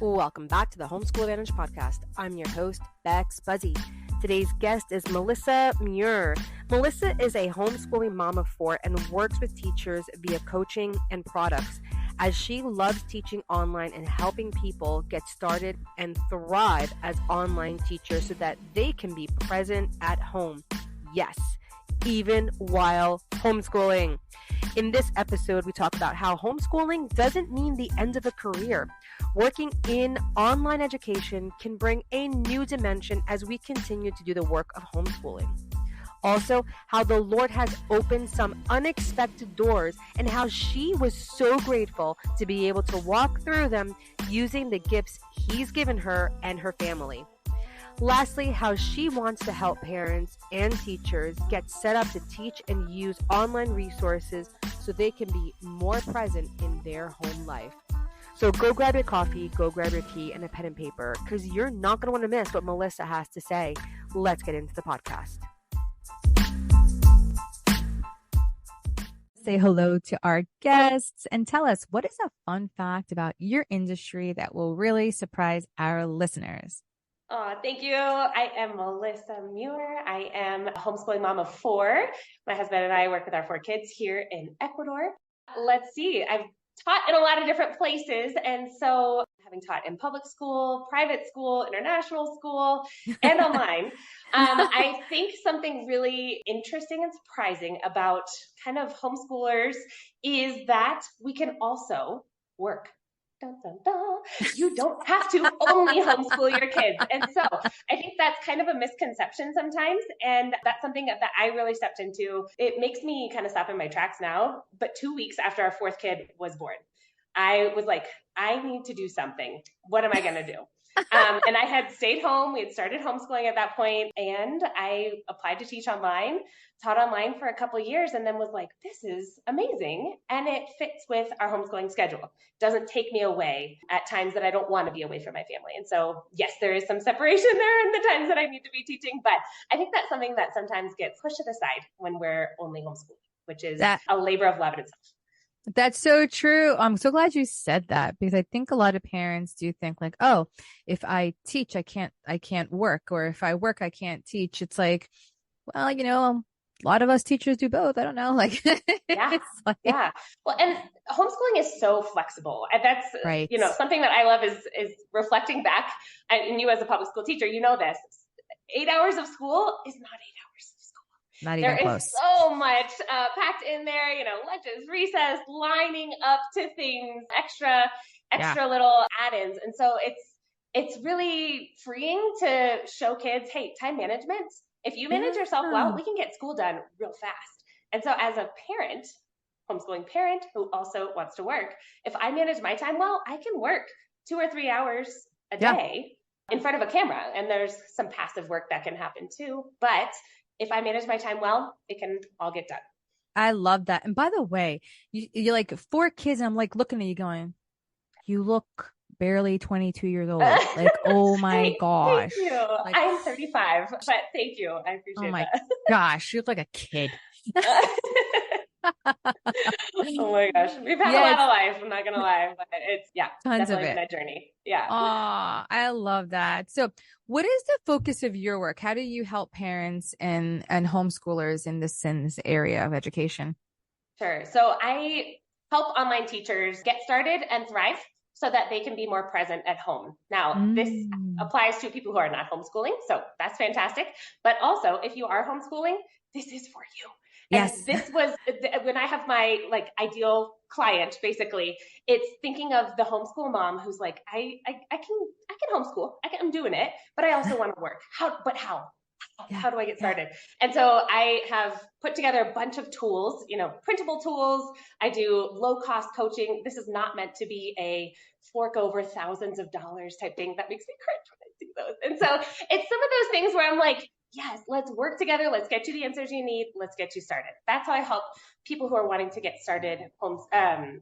Welcome back to the Homeschool Advantage podcast. I'm your host, Bex Buzzy. Today's guest is Melissa Muir. Melissa is a homeschooling mom of four and works with teachers via coaching and products, as she loves teaching online and helping people get started and thrive as online teachers so that they can be present at home. Yes, even while homeschooling. In this episode, we talk about how homeschooling doesn't mean the end of a career. Working in online education can bring a new dimension as we continue to do the work of homeschooling. Also, how the Lord has opened some unexpected doors and how she was so grateful to be able to walk through them using the gifts He's given her and her family. Lastly, how she wants to help parents and teachers get set up to teach and use online resources so they can be more present in their home life. So go grab your coffee, go grab your tea, and a pen and paper, because you're not going to want to miss what Melissa has to say. Let's get into the podcast. Say hello to our guests and tell us, what is a fun fact about your industry that will really surprise our listeners? Oh, thank you. I am Melissa Muir. I am a homeschooling mom of four. My husband and I work with our four kids here in Ecuador. Let's see, I've taught in a lot of different places. And so having taught in public school, private school, international school, and online, I think something really interesting and surprising about kind of homeschoolers is that we can also work. Dun, dun, dun. You don't have to only homeschool your kids. And so I think that's kind of a misconception sometimes. And that's something that I really stepped into. It makes me kind of stop in my tracks now. But 2 weeks after our fourth kid was born, I was like, I need to do something. What am I going to do? And I had stayed home. We had started homeschooling at that point, and I applied to teach online, taught online for a couple of years, and then was like, this is amazing. And it fits with our homeschooling schedule. Doesn't take me away at times that I don't want to be away from my family. And so, yes, there is some separation there in the times that I need to be teaching, but I think that's something that sometimes gets pushed to the side when we're only homeschooling, which is a labor of love in itself. That's so true. I'm so glad you said that, because I think a lot of parents do think like, oh, if I teach, I can't work, or if I work, I can't teach. It's like, well, a lot of us teachers do both. I don't know. Like, yeah. Well, and homeschooling is so flexible. And that's, right. Something that I love is reflecting back, and you as a public school teacher, this 8 hours of school is not 8 hours. Not even close. There is so much packed in there, lunches, recess, lining up to things, extra little add-ins. And so it's really freeing to show kids, hey, time management. If you manage yourself well, we can get school done real fast. And so as a parent, homeschooling parent who also wants to work, if I manage my time well, I can work 2 or 3 hours a day in front of a camera. And there's some passive work that can happen too. But if I manage my time well, it can all get done. I love that. And by the way, you're like 4 kids, and I'm like looking at you going, you look barely 22 years old. Like, oh my gosh. Thank you. Like, I'm 35, but thank you. I appreciate that. Oh my gosh, you look like a kid. Oh my gosh. We've had a lot of life, I'm not going to lie, but it's, tons definitely of it. been a journey. Yeah. Oh, I love that. So what is the focus of your work? How do you help parents and homeschoolers in this area of education? Sure. So I help online teachers get started and thrive so that they can be more present at home. Now, this applies to people who are not homeschooling, so that's fantastic. But also, if you are homeschooling, this is for you. Yes. And this was when I have my ideal client, basically, it's thinking of the homeschool mom who's like, I can homeschool. I'm doing it, but I also want to work. How? How do I get started? And so I have put together a bunch of tools, printable tools. I do low cost coaching. This is not meant to be a fork over thousands of dollars type thing. That makes me cringe when I do those. And so it's some of those things where I'm like, yes, let's work together. Let's get you the answers you need. Let's get you started. That's how I help people who are wanting to get started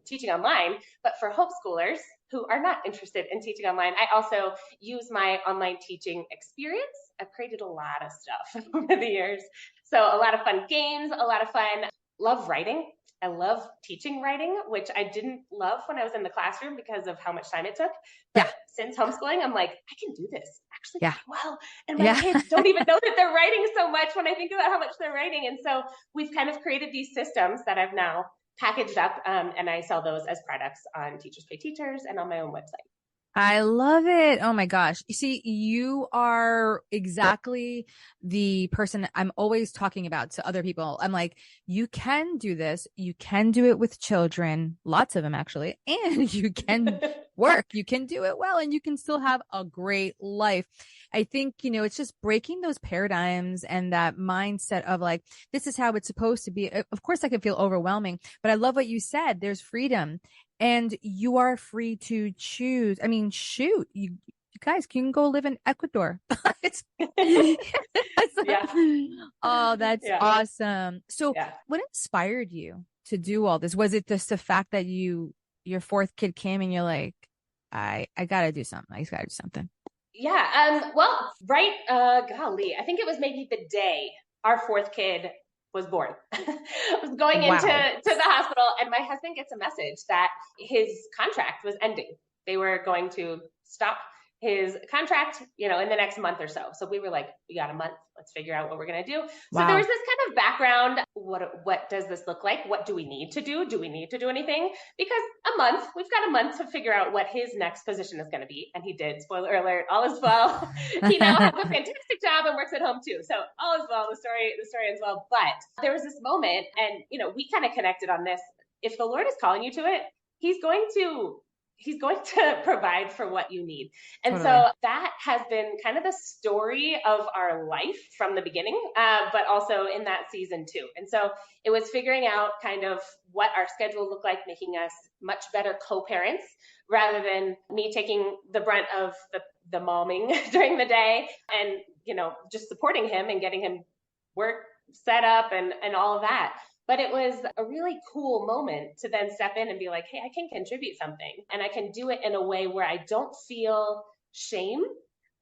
teaching online. But for homeschoolers who are not interested in teaching online, I also use my online teaching experience. I've created a lot of stuff over the years. So a lot of fun games, a lot of fun love writing. I love teaching writing, which I didn't love when I was in the classroom because of how much time it took. But since homeschooling, I'm like, I can do this actually pretty well. And my kids don't even know that they're writing so much when I think about how much they're writing. And so we've kind of created these systems that I've now packaged up, and I sell those as products on Teachers Pay Teachers and on my own website. I love it. Oh my gosh. You see, you are exactly the person I'm always talking about to other people. I'm like, you can do this. You can do it with children, lots of them actually, and you can work. You can do it well, and you can still have a great life. I think, it's just breaking those paradigms and that mindset of like, this is how it's supposed to be. Of course, that can feel overwhelming, but I love what you said. There's freedom. And you are free to choose. I mean, shoot, you guys can go live in Ecuador. Oh, that's awesome. So what inspired you to do all this? Was it just the fact that your fourth kid came and you're like, I got to do something. I just got to do something. Yeah. Golly, I think it was maybe the day our fourth kid was born. I was going into the hospital, and my husband gets a message that his contract was ending. They were going to stop his contract, in the next month or so. So we were like, we got a month. Let's figure out what we're going to do. So there was this kind of background. What does this look like? What do we need to do? Do we need to do anything? Because we've got a month to figure out what his next position is going to be. And he did. Spoiler alert, all is well. He now has a fantastic job and works at home too. So all is well. The story ends well. But there was this moment, and we kind of connected on this. If the Lord is calling you to it, He's going to provide for what you need. And so that has been kind of the story of our life from the beginning, but also in that season too. And so it was figuring out kind of what our schedule looked like, making us much better co-parents rather than me taking the brunt of the momming during the day and, just supporting him and getting him work set up and all of that. But it was a really cool moment to then step in and be like, hey, I can contribute something, and I can do it in a way where I don't feel shame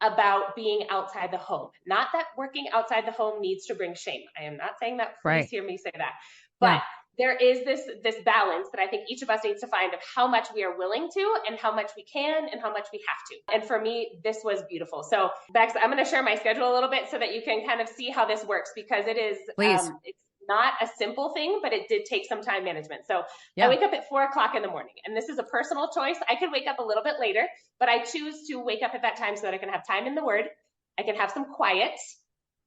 about being outside the home. Not that working outside the home needs to bring shame. I am not saying that. Please hear me say that. But there is this balance that I think each of us needs to find of how much we are willing to and how much we can and how much we have to. And for me, this was beautiful. So Bex, I'm going to share my schedule a little bit so that you can kind of see how this works, because it is, it's not a simple thing, but it did take some time management. So I wake up at 4:00 in the morning, and this is a personal choice. I could wake up a little bit later, but I choose to wake up at that time so that I can have time in the Word. I can have some quiet.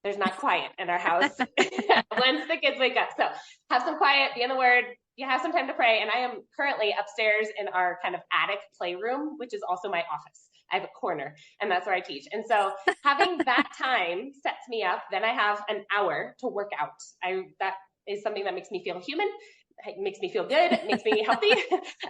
There's not quiet in our house once the kids wake up. So have some quiet, be in the Word. You have some time to pray. And I am currently upstairs in our kind of attic playroom, which is also my office. I have a corner, and that's where I teach. And so having that time sets me up. Then I have an hour to work out. That is something that makes me feel human. It makes me feel good. It makes me healthy.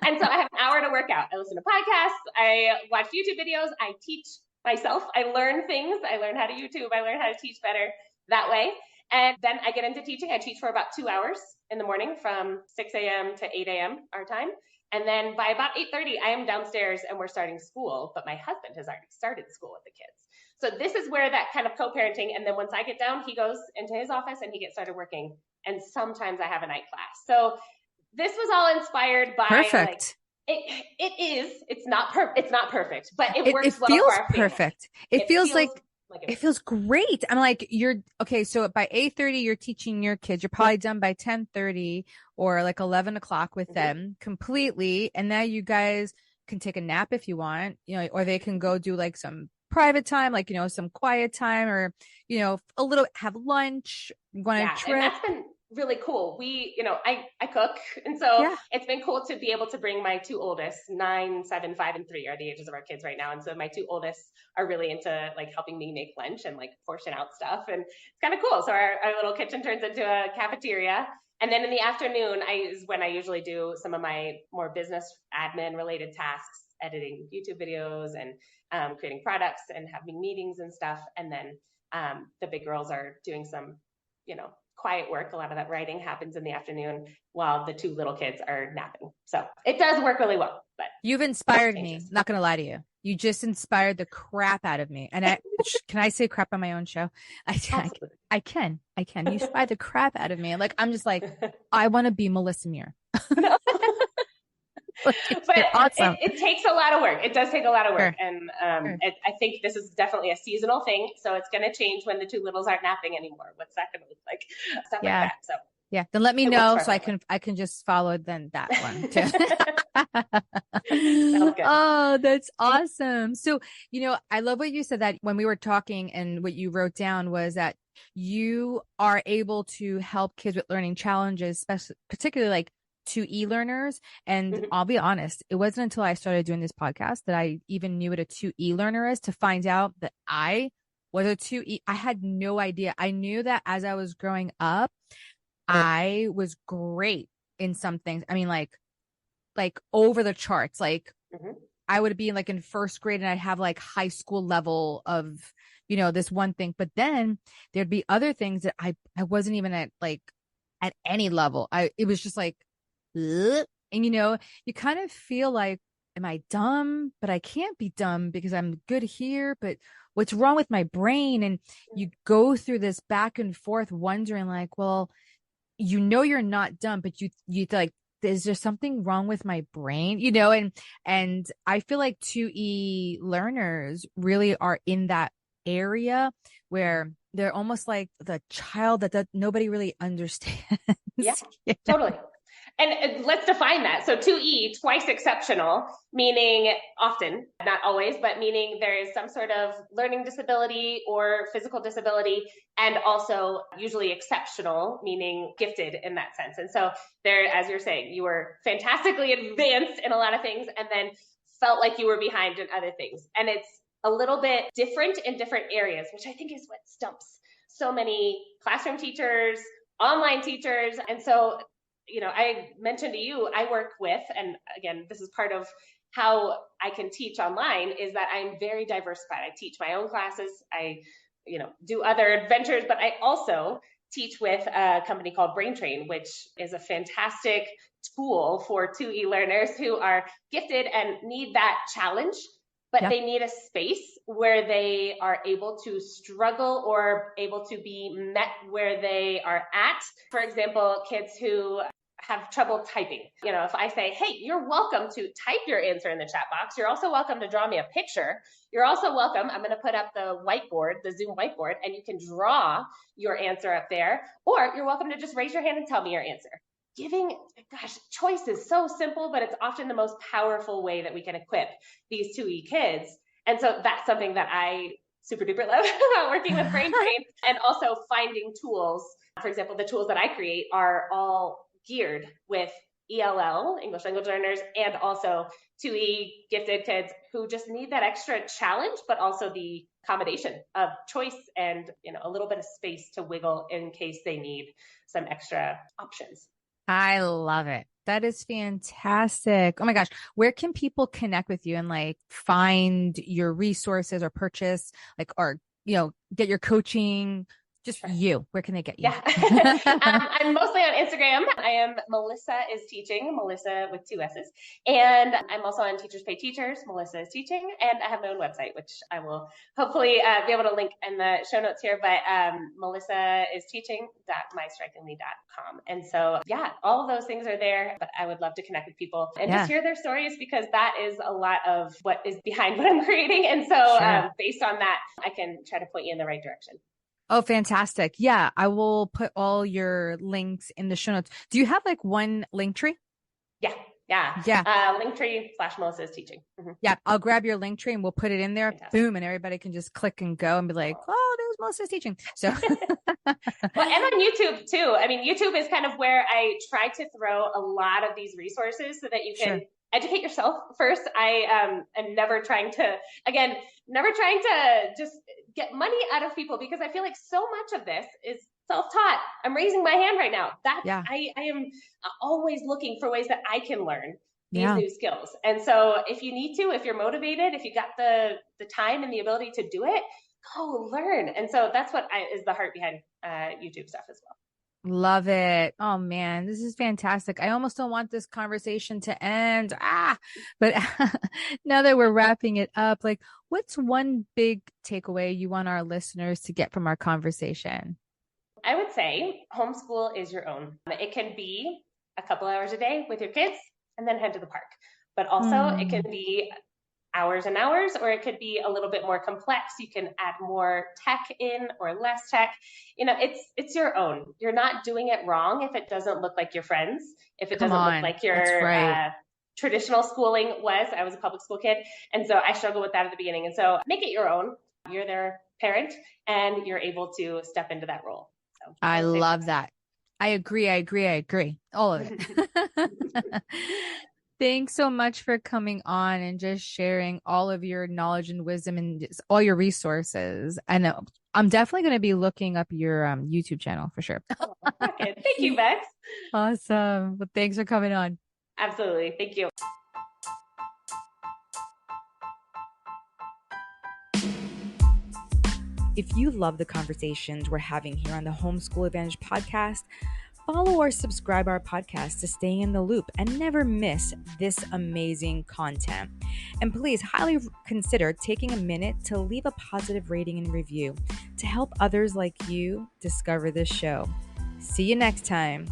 And so I have an hour to work out. I listen to podcasts. I watch YouTube videos. I teach myself. I learn things. I learn how to YouTube. I learn how to teach better that way. And then I get into teaching. I teach for about 2 hours in the morning from 6 a.m. to 8 a.m. our time. And then by about 8:30, I am downstairs and we're starting school, but my husband has already started school with the kids. So this is where that kind of co-parenting. And then once I get down, he goes into his office and he gets started working. And sometimes I have a night class. So this was all inspired by perfect. It's not perfect, but it works well feels for our perfect. It feels like it feels great. I'm like, so by 8:30, you're teaching your kids. You're probably done by 10:30 or like 11 o'clock with them completely. And now you guys can take a nap if you want, or they can go do like some private time, like, some quiet time, or, a little, have lunch, go on a trip. And that's been really cool. I cook. And so it's been cool to be able to bring my two oldest, 9, 7, 5, and 3 are the ages of our kids right now. And so my two oldest are really into like helping me make lunch and like portion out stuff. And it's kind of cool. So our little kitchen turns into a cafeteria. And then in the afternoon is when I usually do some of my more business admin related tasks, editing YouTube videos and creating products and having meetings and stuff. And then the big girls are doing some, quiet work. A lot of that writing happens in the afternoon while the two little kids are napping. So it does work really well. But you've inspired me. Not going to lie to you. You just inspired the crap out of me. And can I say crap on my own show? I can. You inspire the crap out of me. Like, I'm just like, I want to be Melissa Muir. Like, But you're awesome. it takes a lot of work. It does take a lot of work. Sure. And Sure. I think this is definitely a seasonal thing. So it's going to change when the two littles aren't napping anymore. What's that going to look like? Stuff like Yeah. that. So Yeah. Then let me it works know for so I everyone. can just follow then that one too. Sounds good. Oh, that's awesome. So, I love what you said that when we were talking and what you wrote down was that you are able to help kids with learning challenges, especially particularly like to e-learners. And Mhm. I'll be honest, it wasn't until I started doing this podcast that I even knew what a 2E learner is to find out that I was a 2E. I had no idea. I knew that as I was growing up, I was great in some things. I mean, like over the charts. Like Mhm. I would be like in first grade and I'd have like high school level of, this one thing. But then there'd be other things that I wasn't even at any level. It was just like, ugh. And you kind of feel like, am I dumb? But I can't be dumb because I'm good here. But what's wrong with my brain? And you go through this back and forth wondering like, well, you're not dumb, but you like, is there something wrong with my brain? And I feel like 2E learners really are in that area where they're almost like the child that nobody really understands. Yeah, totally. And let's define that. So 2E, twice exceptional, meaning often, not always, but meaning there is some sort of learning disability or physical disability, and also usually exceptional, meaning gifted in that sense. And so there, as you're saying, you were fantastically advanced in a lot of things and then felt like you were behind in other things. And it's a little bit different in different areas, which I think is what stumps so many classroom teachers, online teachers. And so I mentioned to you, I work with, and again, this is part of how I can teach online, is that I'm very diversified. I teach my own classes. I, do other adventures, but I also teach with a company called Brain Train, which is a fantastic tool for 2E learners who are gifted and need that challenge, but they need a space where they are able to struggle or able to be met where they are at. For example, kids who have trouble typing. If I say, hey, you're welcome to type your answer in the chat box. You're also welcome to draw me a picture. You're also welcome. I'm going to put up the whiteboard, the Zoom whiteboard, and you can draw your answer up there. Or you're welcome to just raise your hand and tell me your answer. Choice is so simple, but it's often the most powerful way that we can equip these 2E kids. And so that's something that I super duper love about working with Brain Train, and also finding tools. For example, the tools that I create are all geared with ELL, English language learners, and also 2E gifted kids who just need that extra challenge, but also the accommodation of choice and a little bit of space to wiggle in case they need some extra options. I love it. That is fantastic. Oh my gosh. Where can people connect with you and like find your resources or purchase or, get your coaching? Just you. Where can they get you? Yeah. I'm mostly on Instagram. I am Melissa is Teaching, Melissa with 2 S's. And I'm also on Teachers Pay Teachers, Melissa is Teaching. And I have my own website, which I will hopefully be able to link in the show notes here. But melissaIsteaching.mystrikingly.com. And so, all of those things are there. But I would love to connect with people and just hear their stories, because that is a lot of what is behind what I'm creating. And so based on that, I can try to point you in the right direction. Oh, fantastic. Yeah, I will put all your links in the show notes. Do you have like one link tree? Yeah. Linktree/Melissa is Teaching. Mm-hmm. Yeah, I'll grab your link tree and we'll put it in there. Fantastic. Boom, and everybody can just click and go and be like, oh, there's Melissa's Teaching. So, well, and on YouTube too. I mean, YouTube is kind of where I try to throw a lot of these resources so that you can educate yourself first. I am never trying to just get money out of people, because I feel like so much of this is self-taught. I'm raising my hand right now. I am always looking for ways that I can learn these new skills. And so if you're motivated, if you got the time and the ability to do it, go learn. And so that's what is the heart behind YouTube stuff as well. Love it. Oh man, this is fantastic. I almost don't want this conversation to end. But now that we're wrapping it up, like, what's one big takeaway you want our listeners to get from our conversation? I would say homeschool is your own. It can be a couple hours a day with your kids and then head to the park. But also it can be hours and hours, or it could be a little bit more complex. You can add more tech in or less tech. It's your own. You're not doing it wrong if it doesn't look like your friends, if it doesn't look like your traditional schooling was. I was a public school kid, and so I struggled with that at the beginning. And so make it your own. You're their parent, and you're able to step into that role. So I love that. I agree. All of it. Thanks so much for coming on and just sharing all of your knowledge and wisdom and just all your resources. I know I'm definitely going to be looking up your YouTube channel for sure. Thank you, Bex. Awesome. Well, thanks for coming on. Absolutely. Thank you. If you love the conversations we're having here on the Homeschool Advantage podcast, follow or subscribe our podcast to stay in the loop and never miss this amazing content. And please highly consider taking a minute to leave a positive rating and review to help others like you discover this show. See you next time.